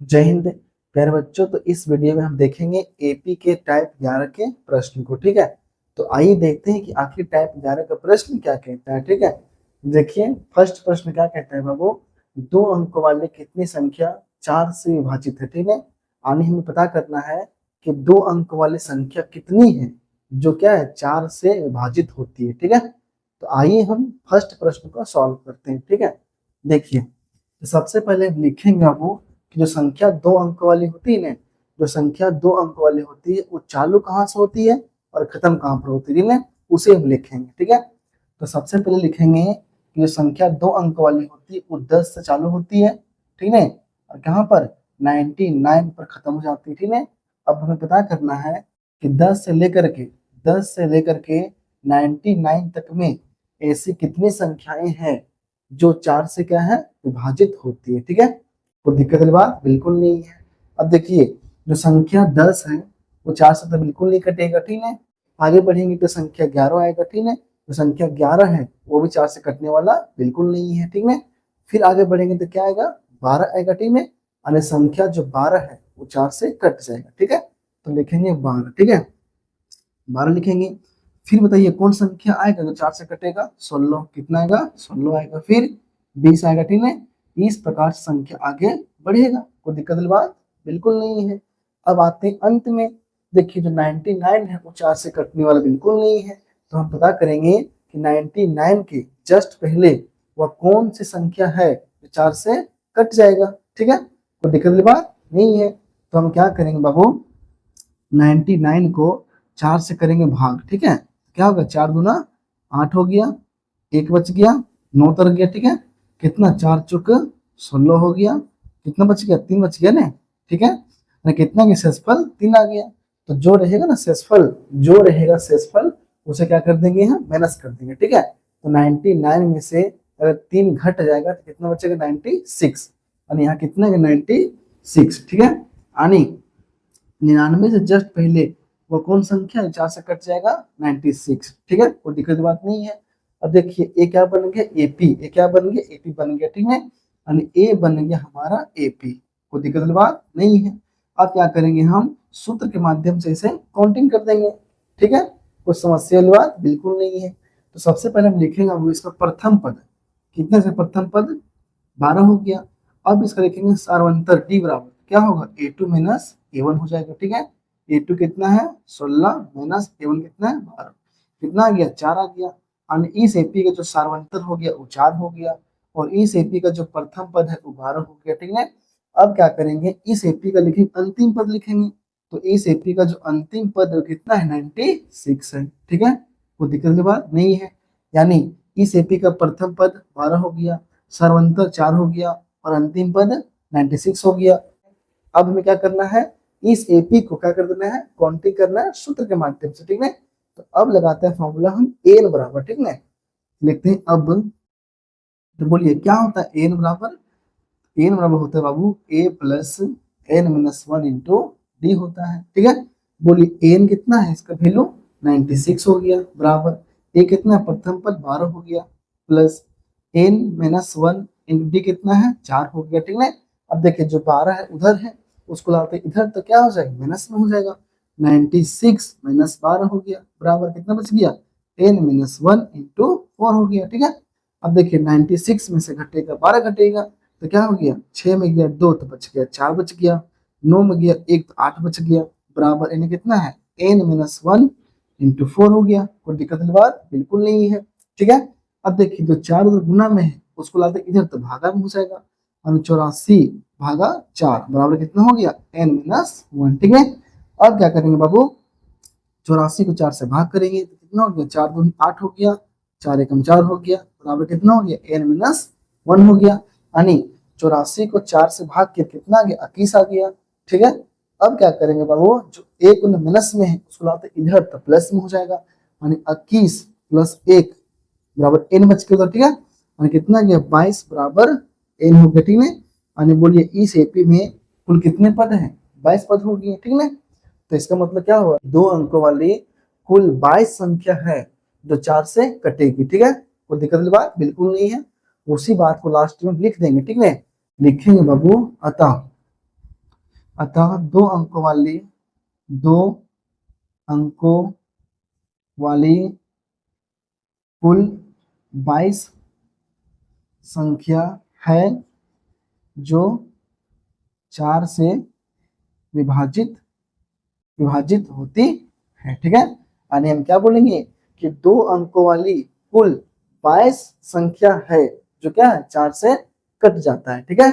जय हिंद प्यारे बच्चों। तो इस वीडियो में हम देखेंगे एपी के टाइप 11 के प्रश्न को। ठीक है, तो आइए देखते हैं कि आखिर टाइप 11 का प्रश्न क्या कहता है। ठीक है, देखिए फर्स्ट प्रश्न क्या कहता है बाबू, दो अंक वाले कितनी संख्या 4 से विभाजित है। ठीक है, यानी हमें पता करना है कि दो अंक वाली संख्या कितनी है जो क्या है 4 से विभाजित होती है। ठीक है, तो आइए हम फर्स्ट प्रश्न को सॉल्व करते हैं। ठीक है, देखिए तो सबसे पहले हम लिखेंगे बाबू कि जो संख्या दो अंक वाली होती है ना, जो संख्या दो अंक वाली होती है वो चालू कहाँ से होती है और खत्म कहाँ पर होती है ना, उसे हम लिखेंगे। ठीक है, तो सबसे पहले लिखेंगे कि जो संख्या दो अंक वाली होती है वो 10 से चालू होती है। ठीक है, और कहाँ पर 99 पर खत्म हो जाती है। ठीक है, अब हमें पता करना है कि 10 से लेकर के 99 तक में ऐसी कितनी संख्याएं हैं जो 4 से क्या है विभाजित होती है। ठीक है, कोई दिक्कत वाली बात बिल्कुल नहीं है। अब देखिए जो संख्या 10 है वो 4 से तो बिल्कुल नहीं कटेगा। ठीक है, आगे बढ़ेंगे तो संख्या 11 आएगा। ठीक है, जो संख्या 11 है वो भी 4 से कटने वाला बिल्कुल नहीं है। ठीक है, फिर आगे बढ़ेंगे तो क्या आएगा, 12 आएगा। ठीक है, यानी संख्या जो 12 है वो 4 से कट जाएगा। ठीक है, तो लिखेंगे 12। ठीक है, 12 लिखेंगे। फिर बताइए कौन संख्या आएगा जो 4 से कटेगा, 16। कितना आएगा, 16 आएगा। फिर 20 आएगा। ठीक है, इस प्रकार से संख्या आगे बढ़ेगा, कोई दिक्कत वाली बात बिल्कुल नहीं है। अब आते हैं अंत में। देखिए जो 99 है वो 4 से कटने वाला बिल्कुल नहीं है, तो हम पता करेंगे कि 99 के जस्ट पहले वह कौन सी संख्या है जो 4 से कट जाएगा। ठीक है, कोई दिक्कत वाली बात नहीं है। तो हम क्या करेंगे बाबू, 99 को 4 से करेंगे भाग। ठीक है, क्या होगा, 4 गुना 8 हो गया, एक बच गया, 9 तर गया। ठीक है, कितना, 4 चुक 16 हो गया, कितना बच गया, 3 बच गया ना। ठीक है, कितना के शेषफल 3 आ गया। तो जो रहेगा ना शेषफल, जो रहेगा शेषफल उसे क्या कर देंगे हम, माइनस कर देंगे। ठीक है, तो 99 में से अगर 3 घट जाएगा तो कितना बचेगा, 96। और यहाँ कितना है, 96। ठीक है, यानी 99 से जस्ट पहले वो कौन संख्या है 4 से कट जाएगा, 96। ठीक है, कोई दिक्कत की बात नहीं है। अब देखिए ए क्या बन गया, एपी। ए क्या बन गया, एपी बन गया। ठीक है, यानी ए बन गया हमारा एपी, कोई दिक्कत वाली बात नहीं है। अब क्या करेंगे, हम सूत्र के माध्यम से इसे काउंटिंग कर देंगे। ठीक है, कोई समस्या वाली बात बिल्कुल नहीं है। तो सबसे पहले हम लिखेंगे वो इसका प्रथम पद, कितने से प्रथम पद 12 हो गया। अब इसका लिखेंगे सार्वंतर टी बराबर क्या होगा, A2 माइनस A1 हो जाएगा। ठीक है, A2 कितना है 16 माइनस A1 कितना है 12, कितना आ गया 4 आ गया। और इस एपी का जो सार्वंतर हो गया वो 4 हो गया, और इस एपी का जो प्रथम पद है वो 12 हो गया। ठीक है, अब क्या करेंगे, इस एपी का लिखेंगे अंतिम पद लिखेंगे। तो इस एपी का जो अंतिम पद है वो कितना है, 96 है। ठीक है, कोई दिक्कत की बात नहीं है। यानी इस एपी का प्रथम पद 12 हो गया, सर्वंतर 4 हो गया, और अंतिम पद 96 हो गया। अब हमें क्या करना है, इस एपी को क्या कर देना है, काउंटिंग करना है सूत्र के माध्यम से। ठीक है, तो अब लगाते हैं फॉर्मूला हम एन बराबर, ठीक है, लिखते हैं अब। तो बोलिए क्या होता है एन बराबर, एन बराबर होता है बाबू A plus N minus 1 into D होता है। ठीक है, बोलिए एन कितना है, इसका वैल्यू 96 हो गया, बराबर ए कितना है, प्रथम पद 12 हो गया, plus N minus 1 into d कितना है 4 हो गया। ठीक है, अब देखिए जो 12 है उधर है, उसको लाते इधर तो क्या हो जाएगा, माइनस में हो जाएगा। 96 माइनस 12 हो गया, बराबर कितना बच गया, 10 माइनस 1 इंटू 4 हो गया। ठीक है, अब देखिए 96 में से घटेगा 12 घटेगा तो क्या हो गया, 6 में गया 2 तो बच गया 4 बच गया, 9 में गया 1 तो 8 बच गया, बराबर यानी कितना है n माइनस 1 इंटू 4 हो गया। कोई दिक्कत वाली बात बिल्कुल नहीं है। ठीक है, अब देखिए जो 4 उधर गुना में है उसको लाते इधर तो भागा में हो जाएगा, और 84 भागा 4 बराबर कितना हो गया, n माइनस 1। ठीक है, अब क्या करेंगे बाबू, 84 को 4 से भाग करेंगे तो कितना हो गया, 4 दूनी 8 हो गया, 4 एकम 4 हो गया, बराबर कितना हो गया, n माइनस 1 हो गया। यानी 84 को 4 से भाग के कितना आ गया, 21 आ गया। ठीक है, अब क्या करेंगे बाबू, जो एक माइनस में है उसको लाते इधर तो प्लस में हो जाएगा, यानी 21 प्लस 1 बराबर n बच के उधर। ठीक है, यानी कितना गया 22 बराबर n हो गया। ठीक है, यानी बोलिए इस एपी में कुल कितने पद हैं, 22 पद हो गए। ठीक है, तो इसका मतलब क्या हुआ, दो अंकों वाली कुल 22 संख्या है जो 4 से कटेगी। ठीक है, कोई दिक्कत वाली बात बिल्कुल नहीं है। उसी बात को लास्ट में लिख देंगे। ठीक है, लिखेंगे बाबू अतः अतः दो अंकों वाली कुल 22 संख्या है जो 4 से विभाजित होती है। ठीक है, यानी हम क्या बोलेंगे कि 2 अंकों वाली कुल 22 संख्या है जो क्या है 4 से कट जाता है। ठीक है,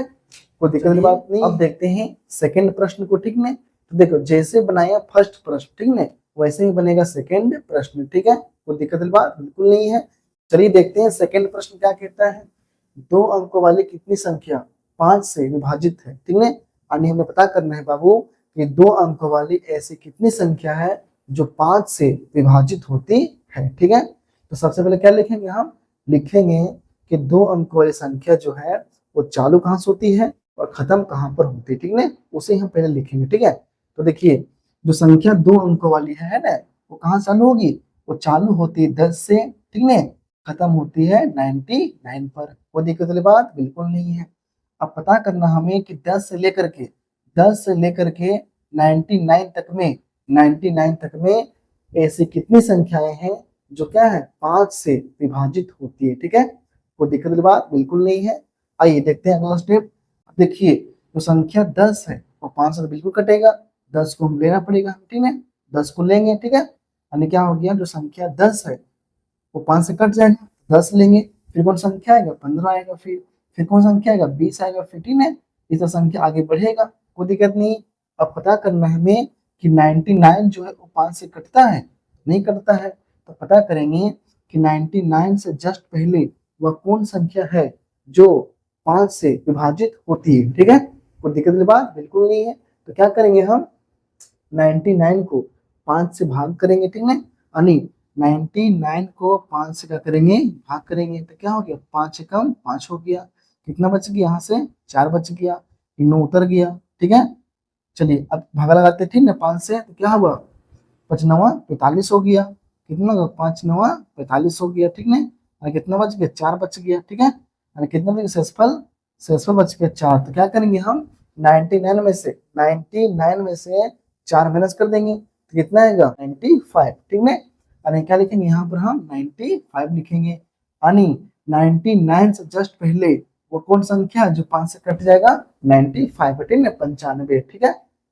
कोई दिक्कत वाली बात नहीं। अब देखते हैं सेकंड प्रश्न को। ठीक है, तो देखो जैसे बनाया फर्स्ट प्रश्न, ठीक है, वैसे ही बनेगा सेकंड प्रश्न। ठीक है, कोई दिक्कत वाली बात बिल्कुल नहीं है। चलिए देखते हैं सेकंड प्रश्न क्या कहता है। 2 अंकों वाली कितनी संख्या 5 से विभाजित है। ठीक है, यानी हमें पता करना है बाबू कि 2 अंकों वाली ऐसी कितनी संख्या है जो 5 से विभाजित होती है। ठीक है, तो सबसे पहले क्या लिखेंगे, हम लिखेंगे कि 2 अंकों वाली संख्या जो है वो चालू कहाँ से होती है और खत्म कहाँ पर होती है। ठीक है, उसे हम पहले लिखेंगे। ठीक है, तो देखिए जो संख्या 2 अंकों वाली है ना, वो कहाँ चालू होगी, वो चालू होती है 10 से, ठीक है, खत्म होती है 99 पर। वो दिक्कत वाली बात बिल्कुल नहीं है। अब पता करना हमें कि 10 से लेकर के 99 तक में 99 तक में ऐसी कितनी संख्याएं हैं जो क्या है 5 से विभाजित होती है। ठीक है, कोई दिक्कत वाली बात बिल्कुल नहीं है। आइए देखते हैं अगला स्टेप। देखिए जो संख्या 10 है वो 5 से तो बिल्कुल कटेगा, 10 को हम लेना पड़ेगा। ठीक है, 10 को लेंगे। ठीक है, यानी क्या हो गया, जो संख्या 10 है वो 5 से कट जाएगा, 10 लेंगे, फिर कौन संख्या आएगा 15 आएगा, फिर कौन संख्या आएगा 20 आएगा, फिर ठीक है इस तरह संख्या आगे बढ़ेगा, कोई दिक्कत नहीं। अब पता करना है हमें कि 99 जो है वो 5 से कटता है, नहीं कटता है, तो पता करेंगे कि 99 से जस्ट पहले वह कौन संख्या है जो 5 से विभाजित होती है। ठीक है, कोई दिक्कत वाली बात बिल्कुल नहीं है। तो क्या करेंगे, हम 99 को 5 से भाग करेंगे। ठीक है, यानी 99 को 5 से क्या करेंगे, भाग करेंगे, तो क्या हो गया 5 से कम 5 हो गया, कितना बच गया, यहाँ से 4 बच गया, 9 उतर गया। ठीक है, चलिए अब भागा लगाते, ठीक है 5 से, तो क्या हुआ 5 9 45 हो गया, कितना होगा 5 9 45 हो गया। ठीक है, और कितना बच गया 4 बच गया। ठीक है, और कितना बच गया शेषफल बच गया 4। तो क्या करेंगे हम 99 में से 4 माइनस कर देंगे, तो कितना आएगा 95। ठीक है, यानी क्या लिखेंगे यहाँ पर हम 95 लिखेंगे, यानी 99 से जस्ट पहले वो कौन संख्या जो 5 से कट जाएगा 95, ठीक है 95। ठीक है,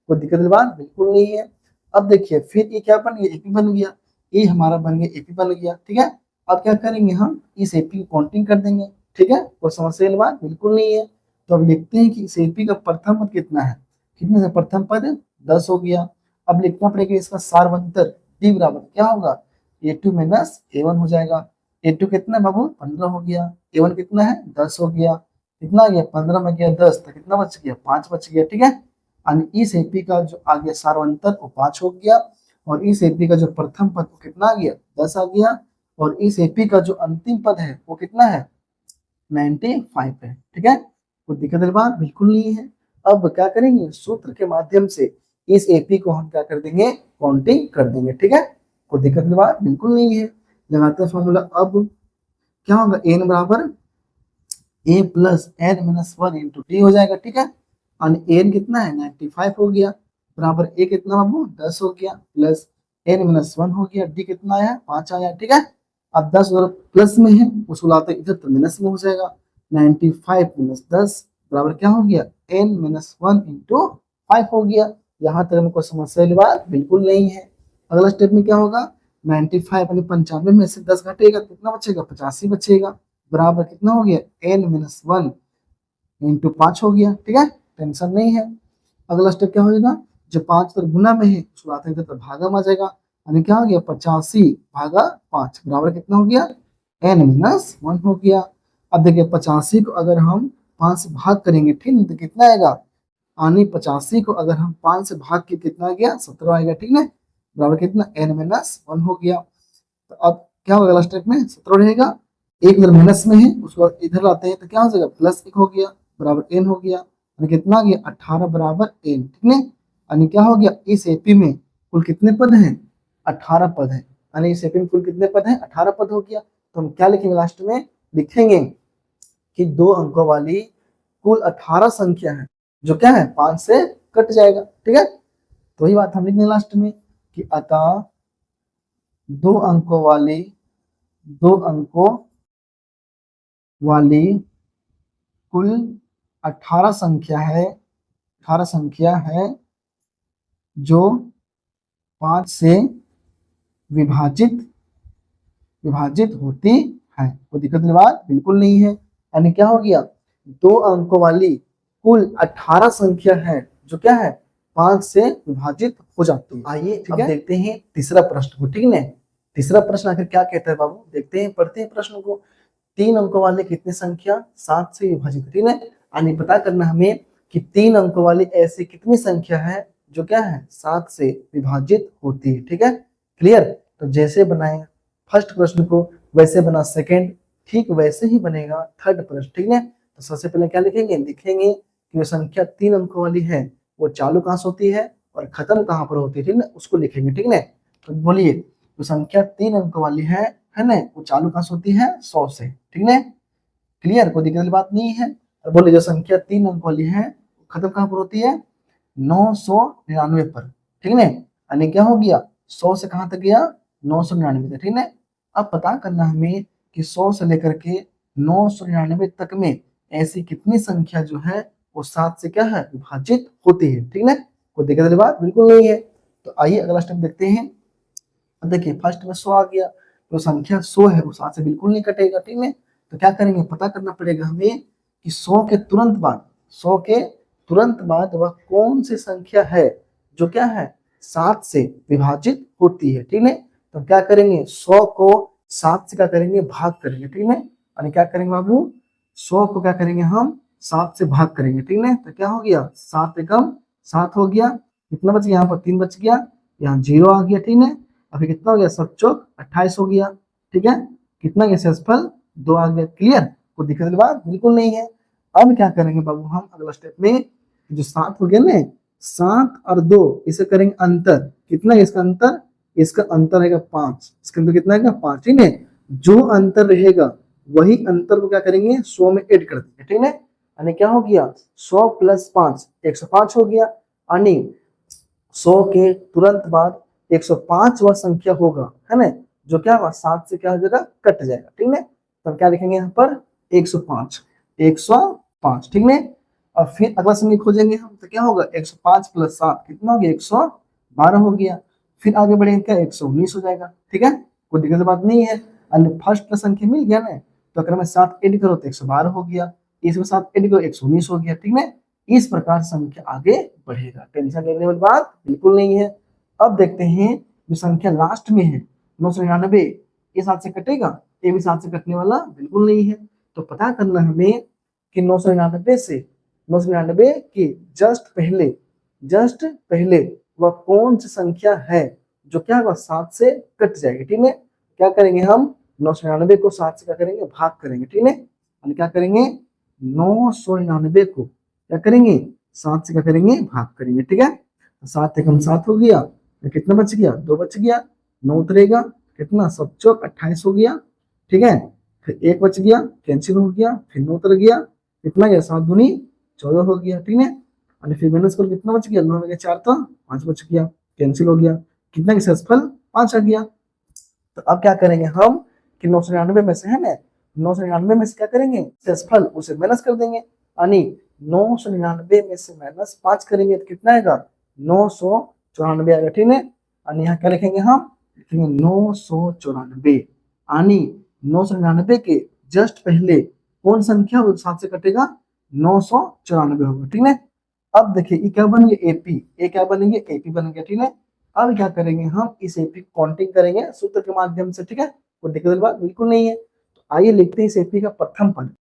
कोई दिक्कत वाली बात बिल्कुल नहीं है। अब देखिए फिर ये क्या बन गया, एपी बन गया, ये हमारा बन गया एपी बन गया। ठीक है, अब क्या करेंगे, हम इस एपी की काउंटिंग कर देंगे। ठीक है, कोई समस्या वाली बात बिल्कुल नहीं है। तो अब लिखते हैं कि इस एपी का प्रथम पद कितना है, कितने से प्रथम पद 10 हो गया। अब लिखना पड़ेगा इसका सारवंतर डी बराबर क्या होगा, A2 माइनस A1 हो जाएगा। A2 कितना है बाबू 15 हो गया, A1 कितना है 10 हो गया, कितना आ गया 15 में गया 10, तो कितना बच गया 5 बच गया। ठीक है, यानी इस एपी का जो आ गया सारवंतर वो 5 हो गया, और इस एपी का जो प्रथम पद वो कितना आ गया 10 आ गया, और इस एपी का जो अंतिम पद है वो कितना है 95 है। ठीक है, कोई दिक्कत वाली बात बिल्कुल नहीं है। अब क्या करेंगे, सूत्र के माध्यम से इस एपी को हम क्या कर देंगे, काउंटिंग कर देंगे। ठीक है, कोई दिक्कत की बात बिल्कुल नहीं है। लगाते हैं फॉर्मूला। अब क्या होगा, एन बराबर A plus N minus 1 into T हो जाएगा। ठीक है, और एन कितना है 95 हो गया, बराबर ए कितना बाबू 10 हो गया, प्लस एन माइनस 1 हो गया, डी कितना आया 5 आया। ठीक है, अब 10 अगर प्लस में है उसको लाते इधर तो माइनस में हो जाएगा, 95 माइनस 10 बराबर क्या हो गया एन माइनस 1 इंटू 5 हो गया। यहाँ तक हमको समस्या वाली बात बिल्कुल नहीं है। अगला स्टेप में क्या होगा, 95 यानी 95 में से 10 घटेगा कितना बचेगा 85 बचेगा, बराबर कितना हो गया एन माइनस 1 इंटू 5 हो गया। ठीक है, टेंशन नहीं है। अगला स्टेप क्या हो जाएगा, जो 5 पर गुना में है उसको आते हैं तो भागा में आ जाएगा, यानी क्या हो गया 85 भागा 5 बराबर कितना हो गया एन माइनस 1 हो गया। अब देखिए 85 को अगर हम 5 से भाग करेंगे, ठीक है, तो कितना आएगा, यानी 85 को अगर हम 5 से भाग के कितना आ गया 17 आएगा। ठीक है, बराबर कितना एन माइनस 1 हो गया। तो अब क्या होगा अगला स्टेप में 17 रहेगा, एक इधर माइनस में है उसको इधर लाते हैं तो क्या हो जाएगा प्लस 1 हो गया, बराबर एन हो गया, यानी कितना आ गया 18 बराबर एन। ठीक है, यानी क्या हो गया इस एपी में कुल कितने पद हैं 18 पद हैं, यानी इस एपी में कुल कितने पद हैं 18 पद हो गया। तो हम क्या लिखेंगे लास्ट में, लिखेंगे कि 2 अंकों वाली कुल 18 संख्या है जो क्या है 5 से कट जाएगा। ठीक है, तो वही बात हम लिखने लास्ट में कि अतः दो अंकों वाली कुल 18 संख्या है जो 5 से विभाजित होती है। कोई दिक्कत वाली बात बिल्कुल नहीं है। यानी क्या हो गया, 2 अंकों वाली कुल 18 संख्या है जो क्या है 5 से विभाजित हो जाती है। आइए अब देखते हैं तीसरा प्रश्न को। ठीक है, तीसरा प्रश्न आखिर क्या कहता है बाबू, देखते हैं, पढ़ते हैं प्रश्न को। 3 अंकों वाले कितनी संख्या 7 से विभाजित। ठीक है, यानी पता करना हमें कि 3 अंकों वाली ऐसी कितनी संख्या है जो क्या है 7 से विभाजित होती है। ठीक है, क्लियर। तो जैसे बनाए फर्स्ट प्रश्न को वैसे बना सेकंड, ठीक वैसे ही बनेगा थर्ड प्रश्न। ठीक है, तो सबसे पहले क्या लिखेंगे, लिखेंगे कि जो संख्या 3 अंकों वाली है वो चालू कहाँ से होती है और खत्म कहाँ पर होती है। ठीक है, उसको लिखेंगे। ठीक है, तो बोलिए जो संख्या 3 अंकों वाली है ना, वो चालू कहाँ से होती है 100 से। ठीक है, क्लियर, कोई दिक्कत वाली बात नहीं है। और बोलिए जो संख्या 3 अंक वाली है खत्म कहाँ पर होती है 999 पर। ठीक है, यानी क्या हो गया 100 से कहाँ तक गया 999 तक। ठीक है, अब पता करना हमें कि 100 से लेकर के 999 तक में ऐसी कितनी संख्या जो है वो 7 से क्या है विभाजित होती है। ठीक है, कोई दिक्कत वाली बात बिल्कुल नहीं है। तो आइए अगला स्टेप देखते हैं। अब देखिए फर्स्ट में 100 आ गया, तो संख्या 100 है वो 7 से बिल्कुल नहीं कटेगा। ठीक है, तो क्या करेंगे, पता करना पड़ेगा हमें कि 100 के तुरंत बाद वह कौन सी संख्या है जो क्या है 7 से विभाजित होती है। ठीक है, तो क्या करेंगे 100 को 7 से क्या करेंगे भाग करेंगे। ठीक है, यानी क्या करेंगे बाबू 100 को क्या करेंगे हम 7 से भाग करेंगे। ठीक है, तो क्या हो गया 7 एकम 7 हो गया, कितना बच गया यहाँ पर 3 बच गया, यहाँ 0 आ गया। ठीक है, अभी कितना हो गया 7 चौक 28 हो गया। ठीक है, कितना गया शेषफल 2 आ गया। क्लियर, कोई दिक्कत वाली बात बिल्कुल नहीं है। अब क्या करेंगे बाबू हम अगला स्टेप में, जो 7 हो गया ना 7 और 2 इसे करेंगे अंतर, कितना है इसका अंतर, इसका अंतर रहेगा 5, इसके अंदर कितना है 5। ठीक है, जो अंतर रहेगा वही अंतर को क्या करेंगे 100 में ऐड कर देंगे। ठीक है, यानी क्या हो गया 100 + 5 105 हो गया। यानी 100 के तुरंत बाद 105 वह संख्या होगा है ना, जो क्या होगा 7 से क्या हो जाएगा कट जाएगा। ठीक है, तो क्या लिखेंगे यहाँ पर 105। ठीक है, और फिर अगला संख्या खोजेंगे हम, तो क्या होगा 105 + 7 कितना हो गया 112 हो गया। फिर आगे बढ़ेंगे क्या 119 हो जाएगा। ठीक है, कोई दिक्कत बात नहीं है। फर्स्ट संख्या मिल गया ना, तो अगर मैं 7 ऐड करो तो 112 हो गया, इसमें 7 ऐड करो 119 हो गया। ठीक है, इस प्रकार संख्या आगे बढ़ेगा, टेंशन लेने वाली बात बिल्कुल नहीं है। अब देखते हैं जो संख्या लास्ट में है 999, ये 7 से कटेगा, ये भी 7 से कटने वाला बिल्कुल नहीं है। तो पता करना हमें कि 999 के जस्ट पहले वह कौन सी संख्या है जो क्या होगा 7 से कट जाएगी। ठीक है, क्या करेंगे हम 999 को 7 से क्या करेंगे भाग करेंगे। ठीक है, हम क्या करेंगे 999 को क्या करेंगे 7 से क्या करेंगे भाग करेंगे। ठीक है, 7 एकम 7 हो गया, तो कितना बच गया 2 बच गया, 9 उतरेगा, कितना 7 चौक 28 हो गया। ठीक है, फिर 1 बच गया कैंसिल हो गया, फिर 9 उतर गया, कितना गया 7 दूनी 14 हो गया। ठीक है, और फिर माइनस कर कितना बच गया 9 में 4 था 5 बच गया, कैंसिल हो गया, कितना की शेषफल 5 आ गया। तो अब क्या करेंगे हम कि 999 में से है ना 999 में से क्या करेंगे शेषफल उसे माइनस कर देंगे, यानी 999 में से -5 करेंगे तो कितना आएगा 994 आएगा। ठीक है, यानी यहाँ क्या लिखेंगे हम लिखेंगे 994, यानी 999 के जस्ट पहले कौन संख्या वो 7 से कटेगा 994 होगा। ठीक है, अब देखिए ये क्या बन गया एपी, ये क्या बनेंगे एपी बन गया। ठीक है, अब क्या करेंगे हम इस एपी को काउंटिंग करेंगे सूत्र के माध्यम से। ठीक है, कोई दिक्कत वाली बात बिल्कुल नहीं है। तो आइए लिखते हैं इस एपी का प्रथम पद।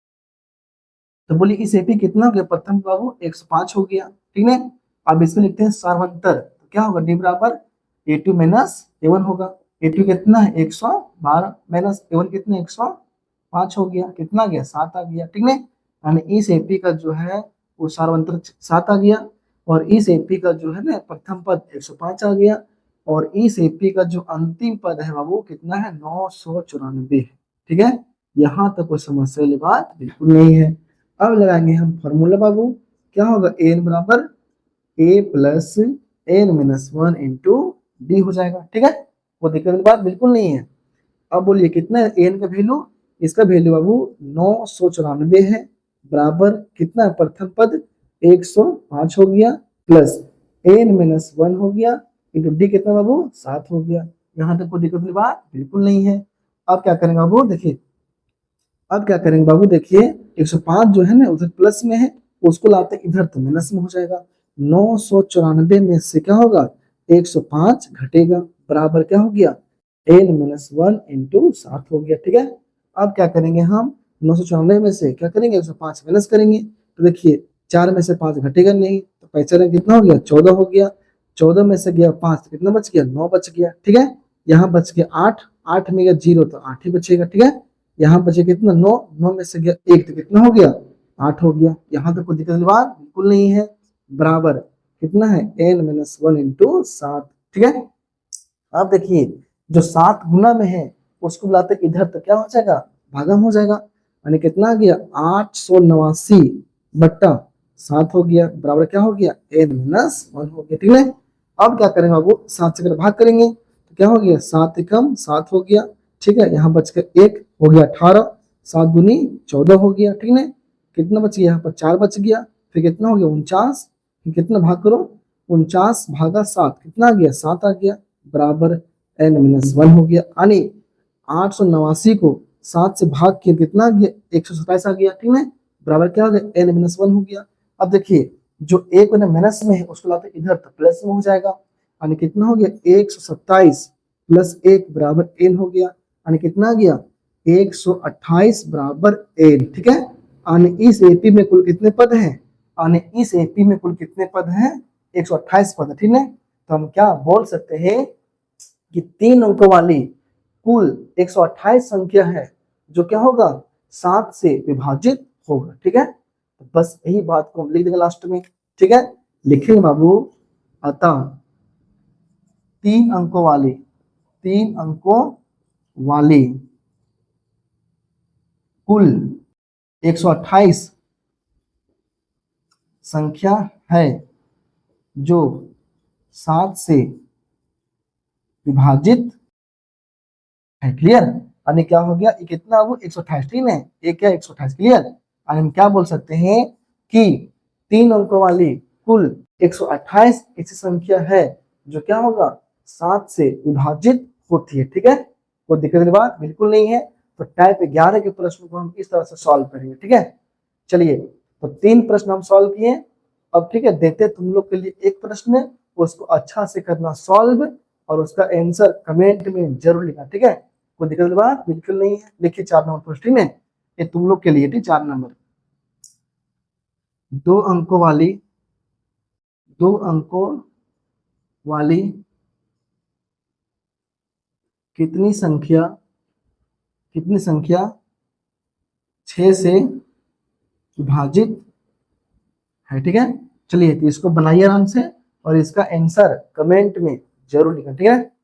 तो बोलिए इस एपी कितना हो गया प्रथम बाबू 105 हो गया। ठीक है, अब इसमें लिखते हैं सार्वंतर, तो क्या होगा डी बराबर a2 - a1 होगा। a2 कितना है 112 माइनस a1 कितना 105 हो गया, कितना गया 7 आ गया। ठीक है, यानी इस एपी का जो है वो सार्वंतर 7 आ गया, और इस एपी का जो है ना प्रथम पद 105 आ गया, और इस एपी का जो अंतिम पद है वो कितना है 994। ठीक है, यहाँ तक कोई समस्या वाली बात बिल्कुल नहीं है। अब लगाएंगे हम फॉर्मूला बाबू, क्या होगा an बराबर a plus n minus 1 into D हो जाएगा। ठीक है, वो दिक्कत वाली बात बिल्कुल नहीं है। अब बोलिए कितना है n का वैल्यू, इसका वैल्यू बाबू 994 है, बराबर कितना है प्रथम पद 105 हो गया, प्लस n माइनस 1 हो गया, इंटू डी कितना बाबू 7 हो गया। यहाँ तक कोई दिक्कत वाली बात बिल्कुल नहीं है। अब क्या करेंगे बाबू, देखिए अब क्या करेंगे बाबू, देखिए 105 जो है ना उधर प्लस में है, उसको लाते इधर तो माइनस में हो जाएगा। 994 में से क्या होगा 105 घटेगा, बराबर क्या हो गया n माइनस 1 इंटू 7 हो गया। ठीक है, अब क्या करेंगे हम 994 में से क्या करेंगे 105 माइनस करेंगे, तो देखिए 4 में से 5 घटेगा नहीं, तो पैसा कितना हो गया 14 हो गया। 14 में से गया 5 तो कितना बच गया 9 बच गया। ठीक है, यहाँ बच गया 8, 8 में गया 0 तो 8 ही बचेगा। ठीक है, यहाँ बचे कितना 9, 9 में से गया 1 तो कितना हो गया 8 हो गया। यहाँ तक कोई दिक्कत वाली बात बिल्कुल नहीं है, बराबर कितना है n माइनस 1 इंटू 7। ठीक है, अब देखिए जो 7 गुना में है उसको बुलाते इधर तो क्या हो जाएगा भागम हो जाएगा, यानी कितना आ गया 889 बट्टा 7 हो गया, बराबर क्या हो गया n माइनस 1 हो गया। ठीक है, अब क्या करेंगे बाबू 7 से अगर भाग करेंगे तो क्या हो गया 7 कम 7 हो गया। ठीक है, यहाँ बच कर 1 हो गया 18, 7 दूनी 14 हो गया। ठीक है, कितना बच गया यहाँ पर 4 बच गया, फिर कितना हो गया 49, फिर कितना भाग करो 49 भागा 7 कितना आ गया 7 आ गया, बराबर n माइनस 1 हो गया। यानी 889 को 7 से भाग के कितना आ गया 127 आ गया। ठीक है, बराबर क्या हो गया n माइनस 1 हो गया। अब देखिए जो एक माइनस में है उसको लाते इधर तो प्लस में हो जाएगा, यानी कितना हो गया 127 प्लस 1 बराबर n हो गया, यानी कितना आ गया 128 बराबर n। ठीक है, यानी इस एपी में कुल कितने पद हैं, यानी इस एपी में कुल कितने पद हैं 128 पद। ठीक है, तो हम क्या बोल सकते हैं कि 3 अंकों वाली कुल 128 संख्या है जो क्या होगा 7 से विभाजित होगा। ठीक है, तो बस यही बात को हम लिख देंगे लास्ट में। ठीक है, लिखेंगे बाबू अतः 3 अंकों वाली कुल 128 संख्या है जो 7 से विभाजित है। क्लियर, यानी क्या हो गया ये कितना वो 128। ठीक है, ये क्या 128 क्लियर। यानी हम क्या बोल सकते हैं कि 3 अंकों वाली कुल 128 ऐसी संख्या है जो क्या होगा 7 से विभाजित होती है। ठीक है, कोई दिक्कत वाली बात बिल्कुल नहीं है। तो टाइप 11 के प्रश्न को हम इस तरह से सॉल्व करेंगे। ठीक है, चलिए तो 3 प्रश्न हम सॉल्व किए। अब ठीक है देते तुम लोग के लिए एक प्रश्न, उसको अच्छा से करना सॉल्व और उसका आंसर कमेंट में जरूर लिखना। ठीक है, कोई दिक्कत वाली बात बिल्कुल नहीं है। देखिए 4 नंबर प्रश्न है ये तुम लोग के लिए। ठीक, 4 नंबर 2 अंकों वाली कितनी संख्या 6 से विभाजित है। ठीक है, चलिए तो इसको बनाइए आराम से और इसका आंसर कमेंट में जरूर लिखना। ठीक है।